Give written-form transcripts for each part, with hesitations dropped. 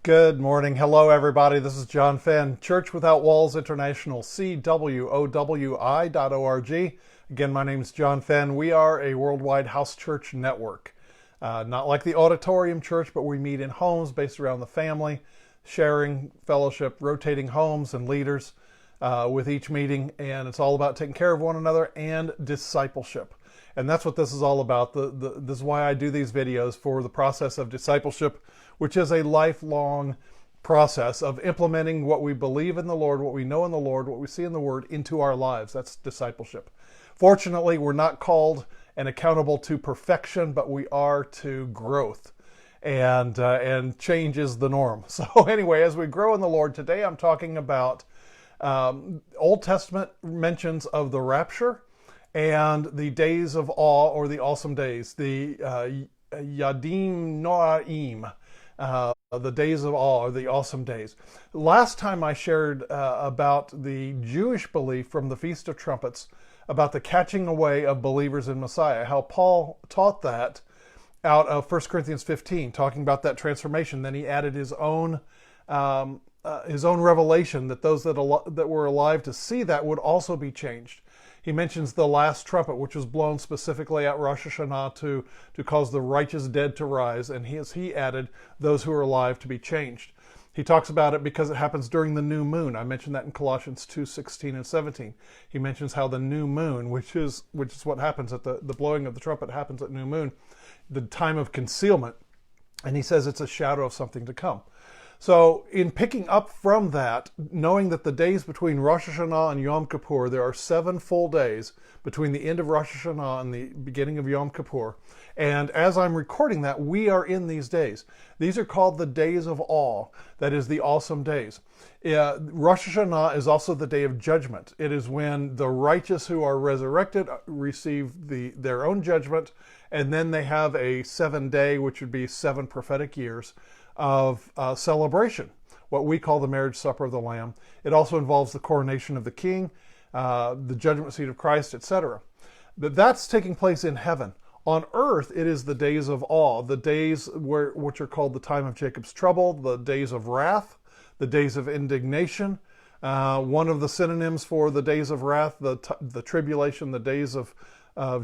Good morning. Hello, everybody. This is John Fenn, Church Without Walls International, CWOWI.org. Again, my name is John Fenn. We are a worldwide house church network. Not like the auditorium church, but we meet in homes based around the family, sharing, fellowship, rotating homes and leaders with each meeting. And it's all about taking care of one another and discipleship. And that's what this is all about. This is why I do these videos, for the process of discipleship, which is a lifelong process of implementing what we believe in the Lord, what we know in the Lord, what we see in the Word into our lives. That's discipleship. Fortunately, we're not called and accountable to perfection, but we are to growth. And change is the norm. So anyway, as we grow in the Lord, today I'm talking about Old Testament mentions of the rapture and the days of awe, or the awesome days, the Yadim Noaim, the days of awe, or the awesome days. Last time I shared about the Jewish belief from the Feast of Trumpets about the catching away of believers in Messiah, how Paul taught that out of 1 Corinthians 15, talking about that transformation. Then he added his own revelation that those that were alive to see that would also be changed. He mentions the last trumpet, which was blown specifically at Rosh Hashanah to cause the righteous dead to rise, and he added those who are alive to be changed. He talks about it because it happens during the new moon. I mentioned that in Colossians 2:16 and 17. He mentions how the new moon, which is what happens at the blowing of the trumpet, happens at new moon, the time of concealment, and he says it's a shadow of something to come. So in picking up from that, knowing that the days between Rosh Hashanah and Yom Kippur, there are 7 full days between the end of Rosh Hashanah and the beginning of Yom Kippur. And as I'm recording that, we are in these days. These are called the days of awe. That is, the awesome days. Rosh Hashanah is also the day of judgment. It is when the righteous who are resurrected receive their own judgment, and then they have a 7-day, which would be 7 prophetic years, of celebration, what we call the marriage supper of the Lamb. It also involves the coronation of the King, the judgment seat of Christ, etc. But that's taking place in heaven. On earth, it is the days of awe, the days which are called the time of Jacob's trouble, the days of wrath, the days of indignation. One of the synonyms for the days of wrath, the tribulation, the days of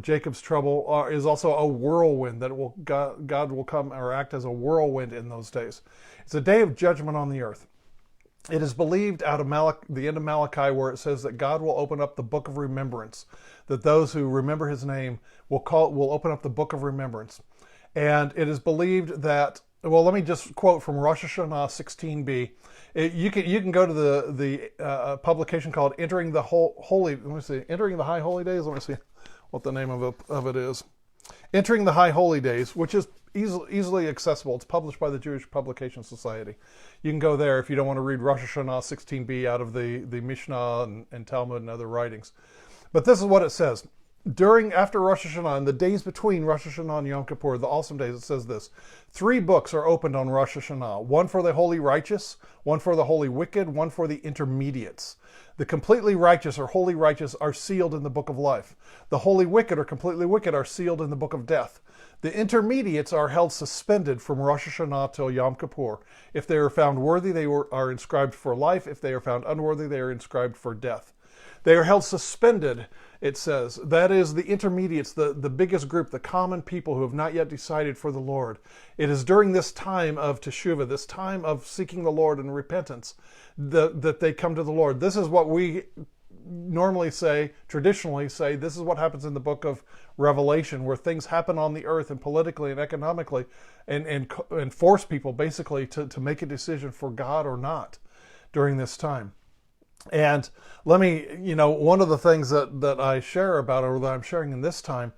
Jacob's trouble, is also a whirlwind, that God will come or act as a whirlwind in those days. It's a day of judgment on the earth. It is believed out of the end of Malachi, where it says that God will open up the book of remembrance, that those who remember his name will open up the book of remembrance. And it is believed that, well, let me just quote from Rosh Hashanah 16b. You can go to the publication called Entering the Entering the High Holy Days. Let me see what the name of it is. Entering the High Holy Days, which is easily accessible. It's published by the Jewish Publication Society. You can go there if you don't want to read Rosh Hashanah 16b out of the Mishnah and Talmud and other writings. But this is what it says. After Rosh Hashanah, and the days between Rosh Hashanah and Yom Kippur, the awesome days, it says this: 3 books are opened on Rosh Hashanah. 1 for the holy righteous, 1 for the holy wicked, 1 for the intermediates. The completely righteous or holy righteous are sealed in the book of life. The holy wicked or completely wicked are sealed in the book of death. The intermediates are held suspended from Rosh Hashanah till Yom Kippur. If they are found worthy, they are inscribed for life. If they are found unworthy, they are inscribed for death. They are held suspended, it says. That is the intermediates, the biggest group, the common people who have not yet decided for the Lord. It is during this time of teshuvah, this time of seeking the Lord and repentance, that they come to the Lord. This is what we normally say, traditionally say, this is what happens in the book of Revelation, where things happen on the earth and politically and economically and force people basically to make a decision for God or not during this time. And let me, one of the things that I share about, or that I'm sharing in this time,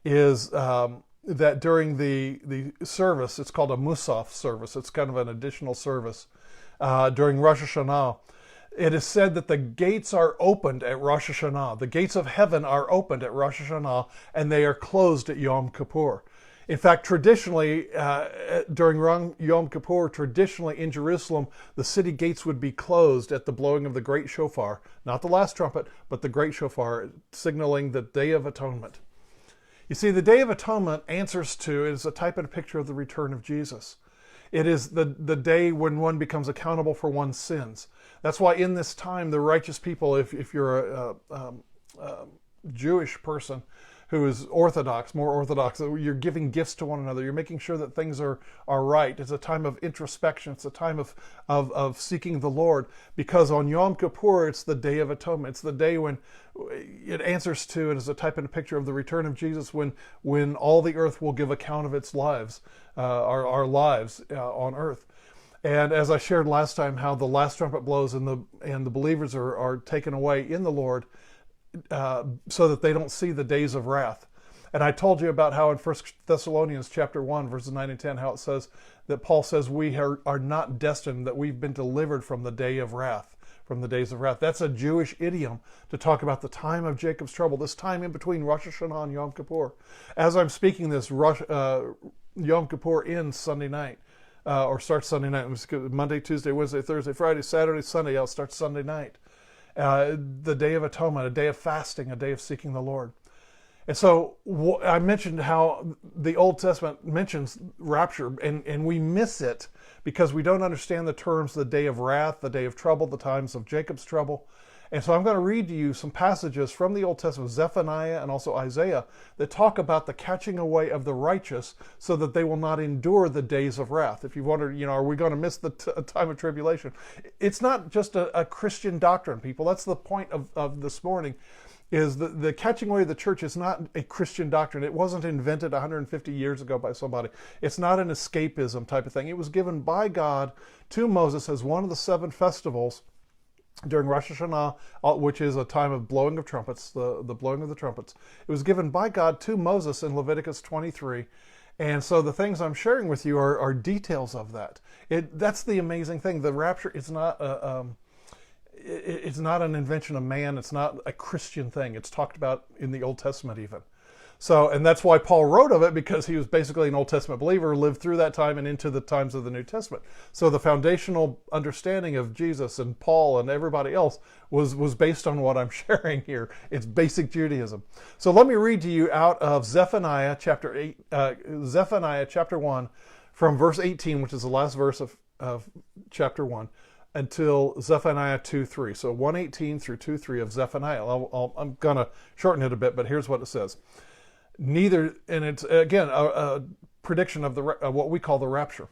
is that during the service, it's called a Musaf service. It's kind of an additional service during Rosh Hashanah. It is said that the gates are opened at Rosh Hashanah. The gates of heaven are opened at Rosh Hashanah, and they are closed at Yom Kippur. In fact, traditionally, during Yom Kippur, traditionally in Jerusalem, the city gates would be closed at the blowing of the great shofar. Not the last trumpet, but the great shofar, signaling the Day of Atonement. You see, the Day of Atonement is a type and a picture of the return of Jesus. It is the day when one becomes accountable for one's sins. That's why in this time, the righteous people, if you're a Jewish person who is orthodox, more orthodox, you're giving gifts to one another. You're making sure that things are right. It's a time of introspection. It's a time of seeking the Lord, because on Yom Kippur, it's the Day of Atonement. It's the day when it answers to, and is a type and a picture of the return of Jesus, when all the earth will give account of its lives, our lives on earth. And as I shared last time, how the last trumpet blows and the believers are taken away in the Lord, so that they don't see the days of wrath. And I told you about how in 1 Thessalonians chapter 1, verses 9 and 10, how it says that Paul says we are not destined, that we've been delivered from the day of wrath, from the days of wrath. That's a Jewish idiom to talk about the time of Jacob's trouble, this time in between Rosh Hashanah and Yom Kippur. As I'm speaking this, Yom Kippur ends Sunday night, or starts Sunday night. Monday, Tuesday, Wednesday, Thursday, Friday, Saturday, Sunday. It starts Sunday night. The Day of Atonement, a day of fasting, a day of seeking the Lord. And so I mentioned how the Old Testament mentions rapture, and we miss it because we don't understand the terms, the day of wrath, the day of trouble, the times of Jacob's trouble. And so I'm going to read to you some passages from the Old Testament, Zephaniah and also Isaiah, that talk about the catching away of the righteous so that they will not endure the days of wrath. If you wondered, are we going to miss the time of tribulation? It's not just a Christian doctrine, people. That's the point of this morning, is the catching away of the church is not a Christian doctrine. It wasn't invented 150 years ago by somebody. It's not an escapism type of thing. It was given by God to Moses as one of the 7 festivals during Rosh Hashanah, which is a time of blowing of trumpets, the blowing of the trumpets. It was given by God to Moses in Leviticus 23. And so the things I'm sharing with you are details of that. That's the amazing thing. The rapture is not it's not an invention of man. It's not a Christian thing. It's talked about in the Old Testament even. So, and that's why Paul wrote of it, because he was basically an Old Testament believer, lived through that time and into the times of the New Testament. So the foundational understanding of Jesus and Paul and everybody else was based on what I'm sharing here. It's basic Judaism. So let me read to you out of Zephaniah chapter 1, from verse 18, which is the last verse of chapter 1, until Zephaniah 2:3. So 1:18 through 2:3 of Zephaniah. I'm going to shorten it a bit, but here's what it says. Neither, and it's again a prediction of what we call the rapture.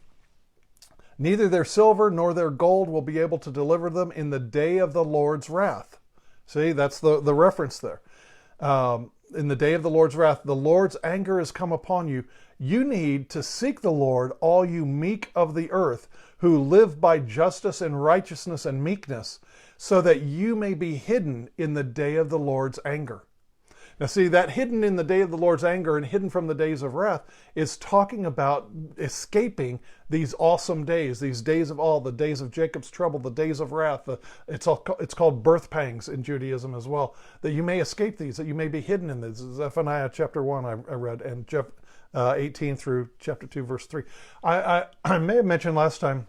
Neither their silver nor their gold will be able to deliver them in the day of the Lord's wrath. See, that's the reference there. In the day of the Lord's wrath, the Lord's anger has come upon you. You need to seek the Lord, all you meek of the earth, who live by justice and righteousness and meekness, so that you may be hidden in the day of the Lord's anger. Now see, that hidden in the day of the Lord's anger and hidden from the days of wrath is talking about escaping these awesome days, these days of awe, the days of Jacob's trouble, the days of wrath. It's called birth pangs in Judaism as well, that you may escape these, that you may be hidden in these. Zephaniah chapter 1 I read, and 18 through chapter 2 verse 3. I may have mentioned last time,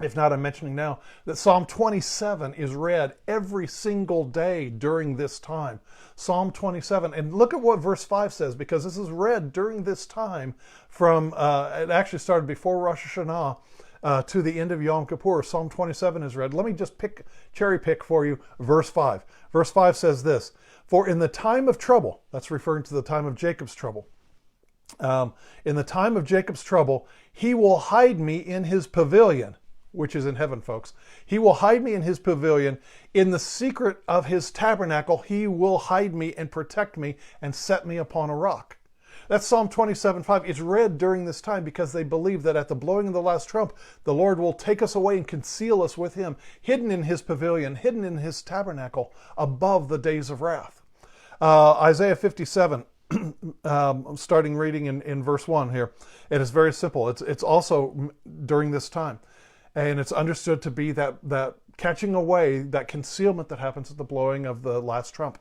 if not, I'm mentioning now, that Psalm 27 is read every single day during this time. Psalm 27. And look at what verse 5 says, because this is read during this time from, it actually started before Rosh Hashanah to the end of Yom Kippur. Psalm 27 is read. Let me just cherry pick for you verse 5. Verse 5 says this, "For in the time of trouble," that's referring to the time of Jacob's trouble, "in the time of Jacob's trouble, he will hide me in his pavilion," which is in heaven, folks. "He will hide me in his pavilion. In the secret of his tabernacle, he will hide me and protect me and set me upon a rock." That's Psalm 27:5. It's read during this time because they believe that at the blowing of the last trump, the Lord will take us away and conceal us with him, hidden in his pavilion, hidden in his tabernacle, above the days of wrath. Isaiah 57, I'm starting reading in verse 1 here. It is very simple. It's also during this time. And it's understood to be that catching away, that concealment that happens at the blowing of the last trump.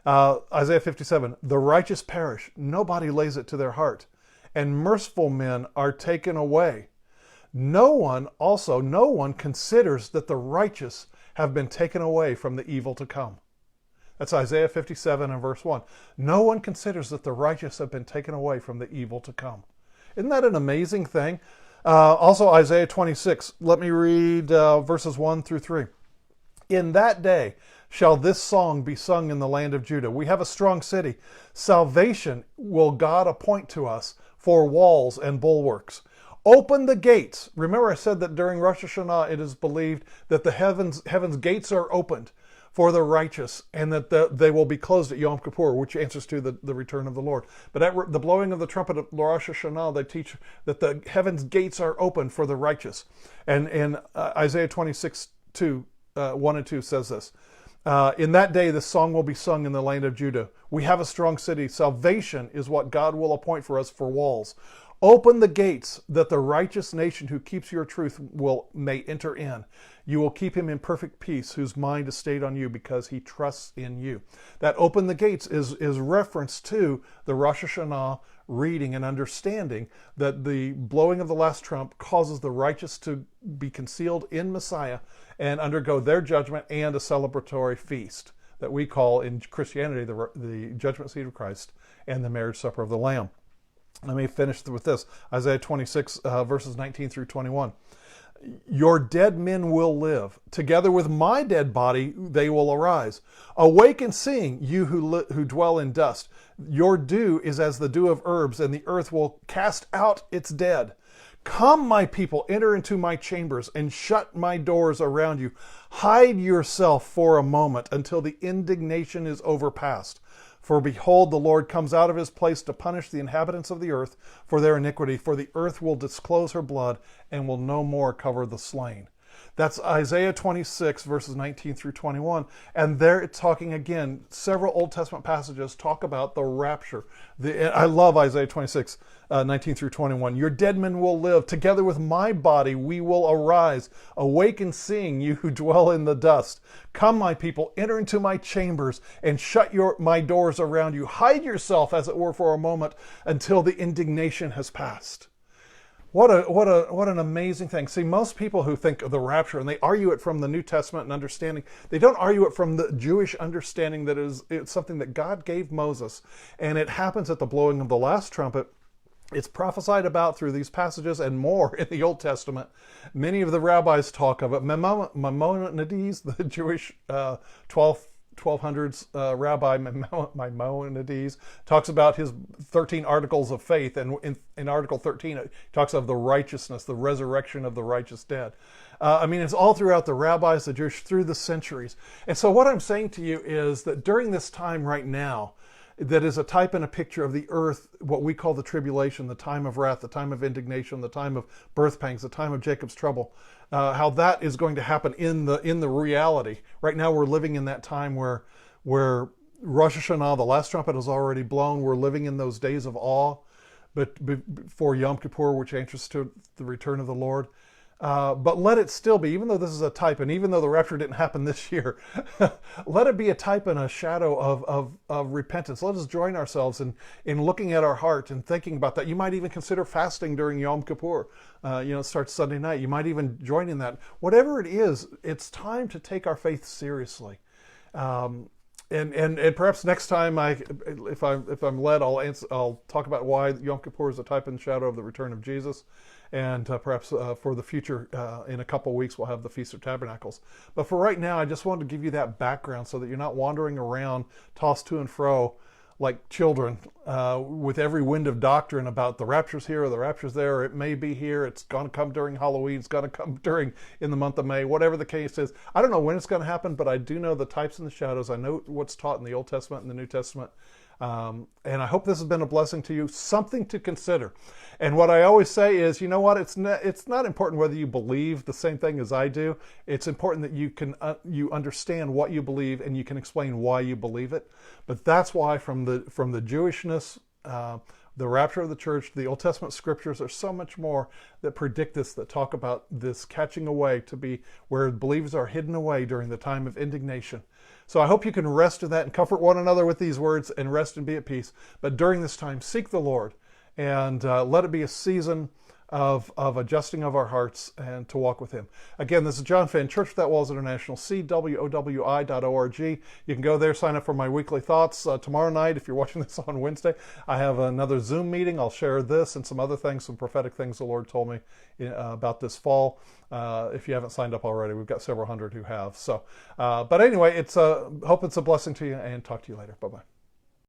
Isaiah 57, "The righteous perish, nobody lays it to their heart, and merciful men are taken away. No one considers that the righteous have been taken away from the evil to come." That's Isaiah 57 and verse 1. No one considers that the righteous have been taken away from the evil to come. Isn't that an amazing thing? Also, Isaiah 26. Let me read verses 1 through 3. In that day shall this song be sung in the land of Judah. We have a strong city. Salvation will God appoint to us for walls and bulwarks. Open the gates. Remember I said that during Rosh Hashanah it is believed that the heavens gates are opened for the righteous, and that they will be closed at Yom Kippur, which answers to the return of the Lord. But at the blowing of the trumpet of Rosh Hashanah, they teach that the heavens gates are open for the righteous. And Isaiah 26, 1 and 2 says this. In that day, the song will be sung in the land of Judah. We have a strong city. Salvation is what God will appoint for us for walls. Open the gates that the righteous nation who keeps your truth may enter in. You will keep him in perfect peace, whose mind is stayed on you because he trusts in you. That open the gates is reference to the Rosh Hashanah reading and understanding that the blowing of the last trump causes the righteous to be concealed in Messiah and undergo their judgment and a celebratory feast that we call in Christianity the judgment seat of Christ and the marriage supper of the Lamb. Let me finish with this. Isaiah 26, verses 19 through 21. Your dead men will live. Together with my dead body, they will arise. Awake and sing, you who dwell in dust. Your dew is as the dew of herbs, and the earth will cast out its dead. Come, my people, enter into my chambers, and shut my doors around you. Hide yourself for a moment until the indignation is overpast. For behold, the Lord comes out of his place to punish the inhabitants of the earth for their iniquity, for the earth will disclose her blood and will no more cover the slain. That's Isaiah 26, verses 19 through 21. And there it's talking again, several Old Testament passages talk about the rapture. I love Isaiah 26, 19 through 21. Your dead men will live. Together with my body we will arise. Awake and sing, you who dwell in the dust. Come, my people, enter into my chambers and shut my doors around you. Hide yourself, as it were, for a moment until the indignation has passed. What an amazing thing. See, most people who think of the rapture, and they argue it from the New Testament and understanding, they don't argue it from the Jewish understanding that it's something that God gave Moses, and it happens at the blowing of the last trumpet. It's prophesied about through these passages and more in the Old Testament. Many of the rabbis talk of it. Maimonides, the Jewish 1200s rabbi Maimonides, talks about his 13 articles of faith, and in Article 13 it talks of the righteousness, the resurrection of the righteous dead. It's all throughout the rabbis, the Jewish, through the centuries. And so what I'm saying to you is that during this time right now, that is a type and a picture of the earth, what we call the tribulation, the time of wrath, the time of indignation, the time of birth pangs, the time of Jacob's trouble, how that is going to happen in the reality. Right now we're living in that time where Rosh Hashanah, the last trumpet, is already blown. We're living in those days of awe, but before Yom Kippur, which answers to the return of the Lord. But let it still be, even though this is a type, and even though the rapture didn't happen this year, let it be a type and a shadow of repentance. Let us join ourselves in looking at our heart and thinking about that. You might even consider fasting during Yom Kippur. It starts Sunday night. You might even join in that. Whatever it is, it's time to take our faith seriously. And perhaps next time, if I'm led, I'll talk about why Yom Kippur is a type and shadow of the return of Jesus. And perhaps for the future, in a couple of weeks, we'll have the Feast of Tabernacles. But for right now, I just wanted to give you that background so that you're not wandering around, tossed to and fro like children, with every wind of doctrine about the rapture's here or the rapture's there, or it may be here, it's going to come during Halloween, it's going to come in the month of May, whatever the case is. I don't know when it's going to happen, but I do know the types and the shadows. I know what's taught in the Old Testament and the New Testament. And I hope this has been a blessing to you, something to consider. And what I always say is, you know what? It's not important whether you believe the same thing as I do. It's important that you understand what you believe and you can explain why you believe it. But that's why from the Jewishness, the rapture of the church, the Old Testament scriptures, there's so much more that predict this, that talk about this catching away to be where believers are hidden away during the time of indignation. So I hope you can rest in that and comfort one another with these words and rest and be at peace. But during this time, seek the Lord and let it be a season of adjusting of our hearts and to walk with him. Again, this is John Fenn, Church Without Walls International, CWOWI.org. You can go there, sign up for my weekly thoughts. Tomorrow night, if you're watching this on Wednesday, I have another Zoom meeting. I'll share this and some other things, some prophetic things the Lord told me about this fall. If you haven't signed up already, we've got several hundred who have. So, but anyway, hope it's a blessing to you, and talk to you later. Bye-bye.